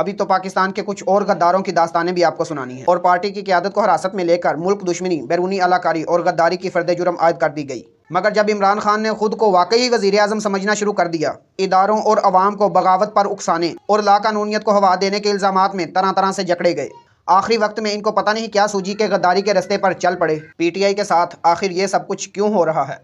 अभी तो पाकिस्तान के कुछ और गद्दारों की दास्तानें भी आपको सुनानी है और पार्टी की क़यादत को हिरासत में लेकर मुल्क दुश्मनी, बैरूनी अलाकारी और गद्दारी की फर्द जुर्म आयद कर दी गई। मगर जब इमरान खान ने खुद को वाकई वज़ीर आज़म समझना शुरू कर दिया, इदारों और अवाम को बगावत पर उकसाने और लाकानूनियत को हवा देने के इल्ज़ामात में तरह तरह से जकड़े गए। आखिरी वक्त में इनको पता नहीं क्या सूझी के गद्दारी के रस्ते पर चल पड़े। पीटीआई के साथ आखिर ये सब कुछ क्यों हो रहा है?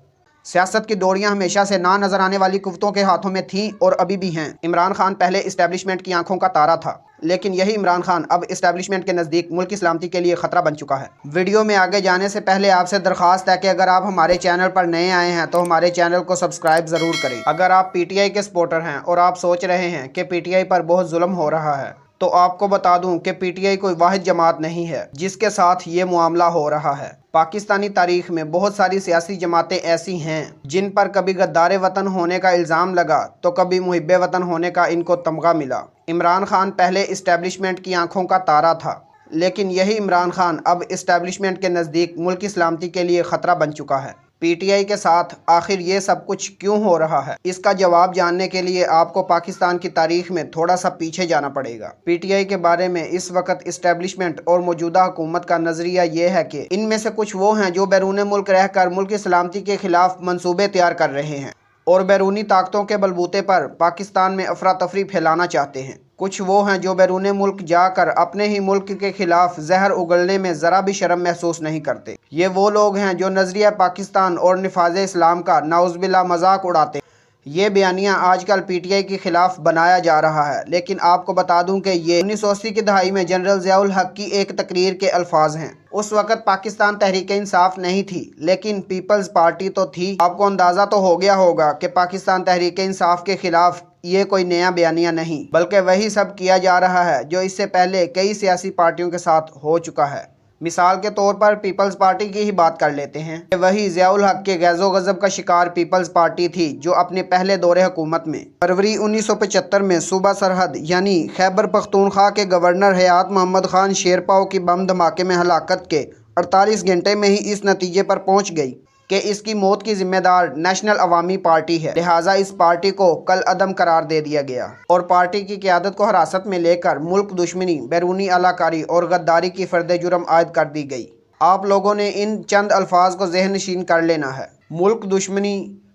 सियासत की दौड़ियां हमेशा से ना नजर आने वाली कुव्वतों के हाथों में थीं और अभी भी हैं। इमरान खान पहले इस्टेब्लिशमेंट की आंखों का तारा था, लेकिन यही इमरान खान अब इस्टेब्लिशमेंट के नज़दीक मुल्क की सलामती के लिए ख़तरा बन चुका है। वीडियो में आगे जाने से पहले आपसे दरख्वास्त है कि अगर आप हमारे चैनल पर नए आए हैं तो हमारे चैनल को सब्सक्राइब ज़रूर करें। अगर आप पीटीआई के सपोर्टर हैं और आप सोच रहे हैं कि पीटीआई पर बहुत जुल्म हो रहा है, तो आपको बता दूं कि पीटीआई कोई वाहिद जमात नहीं है जिसके साथ ये मामला हो रहा है। पाकिस्तानी तारीख में बहुत सारी सियासी जमातें ऐसी हैं जिन पर कभी गद्दार वतन होने का इल्ज़ाम लगा तो कभी मुहिब्ब वतन होने का इनको तमगा मिला। इमरान खान पहले इस्टेब्लिशमेंट की आंखों का तारा था, लेकिन यही इमरान खान अब इस्टेब्लिशमेंट के नज़दीक मुल्क की सलामती के लिए ख़तरा बन चुका है। पीटीआई के साथ आखिर ये सब कुछ क्यों हो रहा है, इसका जवाब जानने के लिए आपको पाकिस्तान की तारीख में थोड़ा सा पीछे जाना पड़ेगा। पीटीआई के बारे में इस वक्त इस्टेब्लिशमेंट और मौजूदा हुकूमत का नजरिया ये है कि इनमें से कुछ वो हैं जो बैरून मुल्क रहकर मुल्क की सलामती के खिलाफ मंसूबे तैयार कर रहे हैं और बैरूनी ताकतों के बलबूते पर पाकिस्तान में अफरा तफरी फैलाना चाहते हैं। कुछ वो हैं जो बैरून मुल्क जाकर अपने ही मुल्क के खिलाफ जहर उगलने में ज़रा भी शर्म महसूस नहीं करते। ये वो लोग हैं जो नज़रिया पाकिस्तान और निफाज़ इस्लाम का नाउज़ुबिल्लाह मजाक उड़ाते। ये बयानियाँ आजकल पीटीआई के खिलाफ बनाया जा रहा है, लेकिन आपको बता दूं कि ये 1980 की दहाई में जनरल ज़ियाउल हक की एक तकरीर के अल्फाज हैं। उस वक़्त पाकिस्तान तहरीक इंसाफ नहीं थी, लेकिन पीपल्स पार्टी तो थी। आपको अंदाज़ा तो हो गया होगा कि पाकिस्तान तहरीक इंसाफ के खिलाफ ये कोई नया बयानिया नहीं, बल्कि वही सब किया जा रहा है जो इससे पहले कई सियासी पार्टियों के साथ हो चुका है। मिसाल के तौर पर पीपल्स पार्टी की ही बात कर लेते हैं। वही ज़ियाउल हक के गैज़ो गज़ब का शिकार पीपल्स पार्टी थी जो अपने पहले दौरे हुकूमत में फरवरी 1975 में सूबा सरहद यानी खैबर पख्तूनख्वा के गवर्नर हयात मोहम्मद खान शेरपाओ की बम धमाके में हलाकत के 48 घंटे में ही इस नतीजे पर पहुंच गई कि इसकी मौत की जिम्मेदार नेशनल अवामी पार्टी है। लिहाजा इस पार्टी को कल अदम करार दे दिया गया और पार्टी की क़यादत को हिरासत में लेकर मुल्क दुश्मनी, बैरूनी अलाकारी और गद्दारी की फर्द जुर्म आयद कर दी गई। आप लोगों ने इन चंद अल्फाज को ज़हन नशीन कर लेना है। मुल्क दुश्मनी,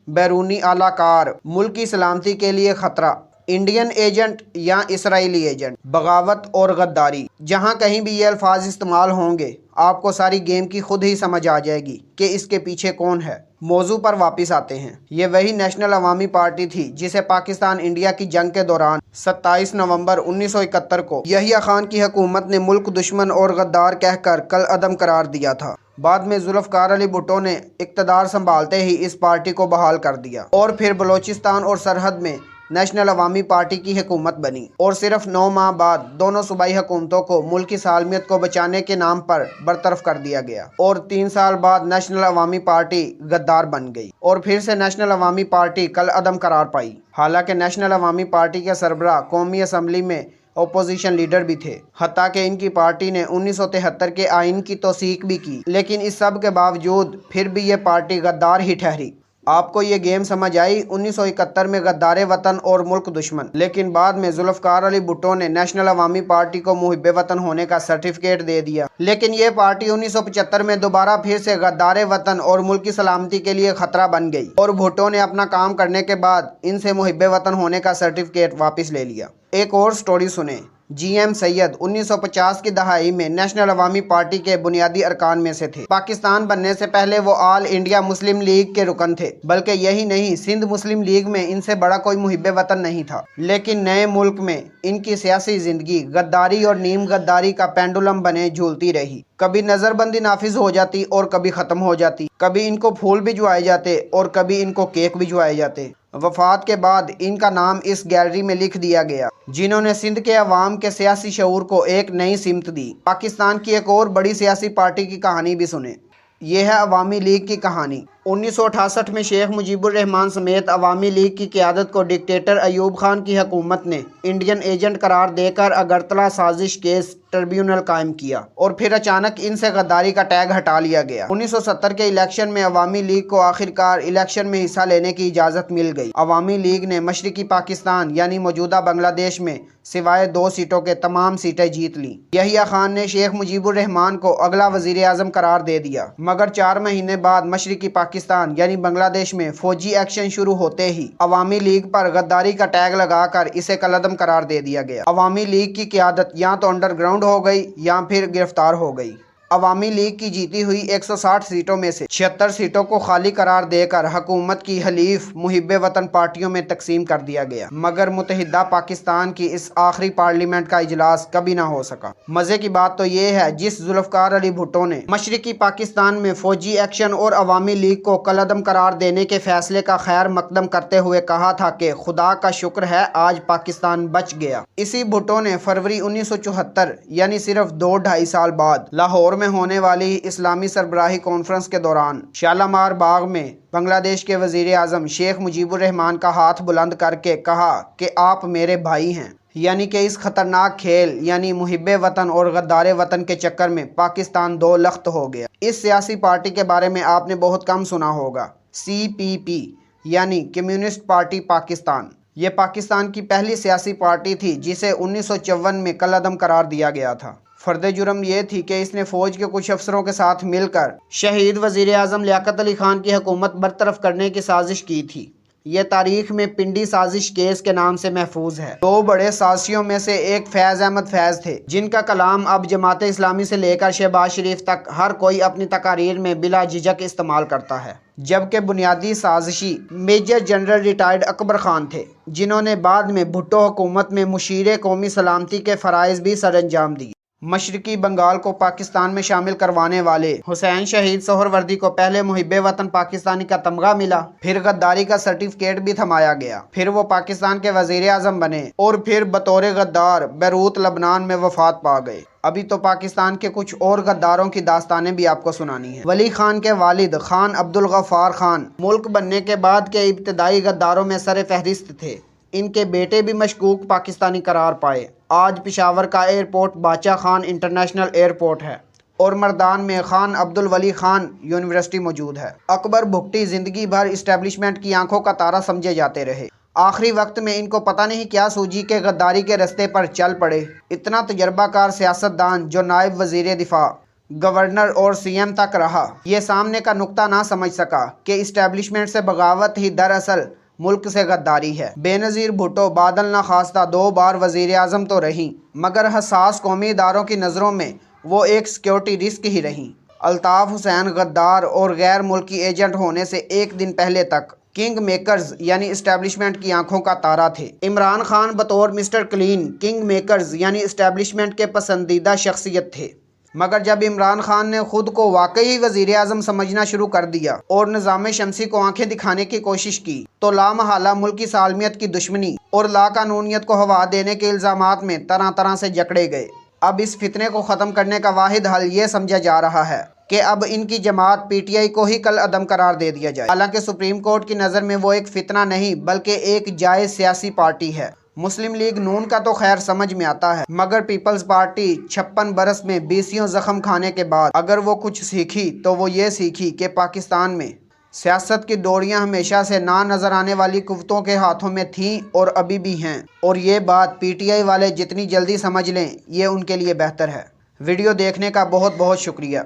बैरूनी अलाकार, मुल्क की सलामती के लिए ख़तरा, इंडियन एजेंट या इसराइली एजेंट, बगावत और गद्दारी। जहाँ कहीं भी ये अल्फाज इस्तेमाल होंगे आपको सारी गेम की खुद ही समझ आ जाएगी कि इसके पीछे कौन है। मौजू पर वापस आते हैं। ये वही नेशनल अवामी पार्टी थी जिसे पाकिस्तान इंडिया की जंग के दौरान 27 नवंबर 1971 को यहिया खान की हुकूमत ने मुल्क दुश्मन और गद्दार कहकर कल अदम करार दिया था। बाद में जुल्फ़िकार अली भुट्टो ने इक़्तिदार संभालते ही इस पार्टी को बहाल कर दिया और फिर बलोचिस्तान और सरहद में नेशनल अवामी पार्टी की हुकूमत बनी और सिर्फ 9 माह बाद दोनों सूबाई हुकूमतों को मुल्क की सालमियत को बचाने के नाम पर बरतरफ कर दिया गया और 3 साल बाद नेशनल अवामी पार्टी गद्दार बन गई और फिर से नेशनल अवामी पार्टी कल अदम करार पाई। हालांकि नेशनल अवामी पार्टी के सरबराह कौमी असम्बली में अपोजिशन लीडर भी थे, हत्ता कि इनकी पार्टी ने 1973 के आइन की तौसीक भी की, लेकिन इस सब के बावजूद फिर भी ये पार्टी गद्दार ही ठहरी। आपको ये गेम समझ आई 1971 में गद्दार वतन और मुल्क दुश्मन, लेकिन बाद में जुल्फ़िकार अली भुट्टो ने नेशनल अवामी पार्टी को मुहिब्ब वतन होने का सर्टिफिकेट दे दिया। लेकिन ये पार्टी 1975 में दोबारा फिर से गद्दार वतन और मुल्क की सलामती के लिए खतरा बन गई और भुट्टो ने अपना काम करने के बाद इनसे मुहिब्ब वतन होने का सर्टिफिकेट वापस ले लिया। एक और स्टोरी सुने। GM सैयद 1950 की दहाई में नेशनल अवामी पार्टी के बुनियादी अरकान में से थे। पाकिस्तान बनने से पहले वो ऑल इंडिया मुस्लिम लीग के रुकन थे, बल्कि यही नहीं सिंध मुस्लिम लीग में इनसे बड़ा कोई मुहिब्ब वतन नहीं था। लेकिन नए मुल्क में इनकी सियासी जिंदगी गद्दारी और नीम गद्दारी का पेंडुलम बने झूलती रही। कभी नज़रबंदी नाफिज हो जाती और कभी ख़त्म हो जाती, कभी इनको फूल भिजवाए जाते और कभी इनको केक भिजवाए जाते। वफात के बाद इनका नाम इस गैलरी में लिख दिया गया जिन्होंने सिंध के अवाम के सियासी शऊर को एक नई सिमत दी। पाकिस्तान की एक और बड़ी सियासी पार्टी की कहानी भी सुने। यह है अवामी लीग की कहानी। 1968 में शेख मुजीबुर रहमान समेत अवामी लीग की क़यादत को डिक्टेटर अयूब खान की हुकूमत ने इंडियन एजेंट करार देकर अगरतला साजिश केस ट्रिब्यूनल कायम किया और फिर अचानक इनसे गद्दारी का टैग हटा लिया गया। 1970 के इलेक्शन में अवामी लीग को आखिरकार इलेक्शन में हिस्सा लेने की इजाज़त मिल गई। अवामी लीग ने मशरकी पाकिस्तान यानी मौजूदा बांग्लादेश में सिवाय 2 सीटों के तमाम सीटें जीत लीं। यहिया खान ने शेख मुजीबुर रहमान को अगला वज़ीर आज़म करार दे दिया, मगर 4 महीने बाद मशरकी पाकिस्तान यानी बांग्लादेश में फौजी एक्शन शुरू होते ही अवामी लीग पर गद्दारी का टैग लगाकर इसे कलअदम करार दे दिया गया। अवामी लीग की क़यादत या तो अंडरग्राउंड हो गई या फिर गिरफ्तार हो गई। अवामी लीग की जीती हुई 160 सीटों में से 76 सीटों को खाली करार देकर हुकूमत की हलीफ मुहिब्बे वतन पार्टियों में तकसीम कर दिया गया, मगर मुत्तहिदा पाकिस्तान की इस आखिरी पार्लियामेंट का इजलास कभी ना हो सका। मजे की बात तो ये है, जिस जुल्फ़िकार अली भुट्टो ने मशरकी पाकिस्तान में फौजी एक्शन और अवामी लीग को कलअदम करार देने के फैसले का खैर मकदम करते हुए कहा था कि खुदा का शुक्र है आज पाकिस्तान बच गया। इसी भुट्टो ने फरवरी 1974 यानी सिर्फ 2-2.5 साल बाद लाहौर में होने वाली इस्लामी सरबराही कॉन्फ्रेंस के दौरान शालामार बाग में बांग्लादेश के वज़ीर आज़म शेख मुजीबुर रहमान का हाथ बुलंद करके कहा कि आप मेरे भाई हैं। यानी कि इस खतरनाक खेल यानी मुहिब्बे वतन और गद्दारे वतन के चक्कर में पाकिस्तान 2 लख्त हो गया। इस सियासी पार्टी के बारे में आपने बहुत कम सुना होगा, CPP यानी कम्युनिस्ट पार्टी पाकिस्तान। ये पाकिस्तान की पहली सियासी पार्टी थी जिसे 1954 में कलअदम करार दिया गया था। फर्द जुर्म ये थी कि इसने फौज के कुछ अफसरों के साथ मिलकर शहीद वज़ीर आज़म लियाकत अली खान की हुकूमत बरतरफ करने की साजिश की थी। ये तारीख में पिंडी साजिश केस के नाम से महफूज है। 2 बड़े साजिशों में से एक फैज़ अहमद फैज़ थे, जिनका कलाम अब जमात इस्लामी से लेकर शहबाज शरीफ तक हर कोई अपनी तकारीर में बिला झिझक इस्तेमाल करता है। जबकि बुनियादी साजिशी major general retired Akbar Khan थे, जिन्होंने बाद में भुट्टो हुकूमत में मुशीर कौमी सलामती के फ़राइज़ भी सरअंजाम दिए। मशरकी बंगाल को पाकिस्तान में शामिल करवाने वाले हुसैन शहीद सोहरवर्दी को पहले मुहिब्बे वतन पाकिस्तानी का तमगा मिला, फिर गद्दारी का सर्टिफिकेट भी थमाया गया, फिर वो पाकिस्तान के वज़ीर आज़म बने और फिर बतौर गद्दार बैरूत लबनान में वफात पा गए। अभी तो पाकिस्तान के कुछ और गद्दारों की दास्तानें भी आपको सुनानी है। वली खान के वालिद खान अब्दुल गफ्फार खान मुल्क बनने के बाद के इब्तदाई गद्दारों में सर फहरिस्त थे। इनके बेटे भी मशकूक पाकिस्तानी करार पाए। आज पेशावर का एयरपोर्ट बादशाह खान इंटरनेशनल एयरपोर्ट है और मर्दान में खान अब्दुल वली खान यूनिवर्सिटी मौजूद है। अकबर भुट्टी ज़िंदगी भर इस्टेब्लिशमेंट की आंखों का तारा समझे जाते रहे। आखिरी वक्त में इनको पता नहीं क्या सूझी के गद्दारी के रास्ते पर चल पड़े। इतना तजर्बाकार सियासतदान जो नायब वज़ीर दिफा, गवर्नर और CM तक रहा, ये सामने का नुक्ता ना समझ सका कि इस्टेब्लिशमेंट से बगावत ही दरअसल मुल्क से गद्दारी है। बेनज़ीर भुट्टो बादल न खास्ता 2 बार वज़ीर आज़म तो रहीं, मगर हसास कौमी इदारों की नज़रों में वो एक सिक्योरिटी रिस्क ही रहीं। अल्ताफ़ हुसैन गद्दार और गैर मुल्की एजेंट होने से एक दिन पहले तक किंग मेकर्स यानी इस्टेब्लिशमेंट की आंखों का तारा थे। इमरान खान बतौर मिस्टर क्लीन किंग मेकर्स यानी इस्टेब्लिशमेंट के पसंदीदा शख्सियत थे, मगर जब इमरान खान ने खुद को वाकई वज़ीर आज़म समझना शुरू कर दिया और निज़ाम शमसी को आंखें दिखाने की कोशिश की, तो लामहला मुल्की सालमियत की दुश्मनी और लाकानूनियत को हवा देने के इल्ज़ामात में तरह तरह से जकड़े गए। अब इस फितने को ख़त्म करने का वाहिद हल ये समझा जा रहा है कि अब इनकी जमात PTI को ही कल अदम करार दे दिया जाए। हालांकि सुप्रीम कोर्ट की नज़र में वो एक फितना नहीं बल्कि एक जायज़ सियासी पार्टी है। मुस्लिम लीग नून का तो खैर समझ में आता है, मगर पीपल्स पार्टी 56 बरस में 20 जख्म खाने के बाद अगर वो कुछ सीखी तो वो ये सीखी कि पाकिस्तान में सियासत की डोरियां हमेशा से ना नज़र आने वाली कुव्वतों के हाथों में थीं और अभी भी हैं, और ये बात PTI वाले जितनी जल्दी समझ लें ये उनके लिए बेहतर है। वीडियो देखने का बहुत बहुत शुक्रिया।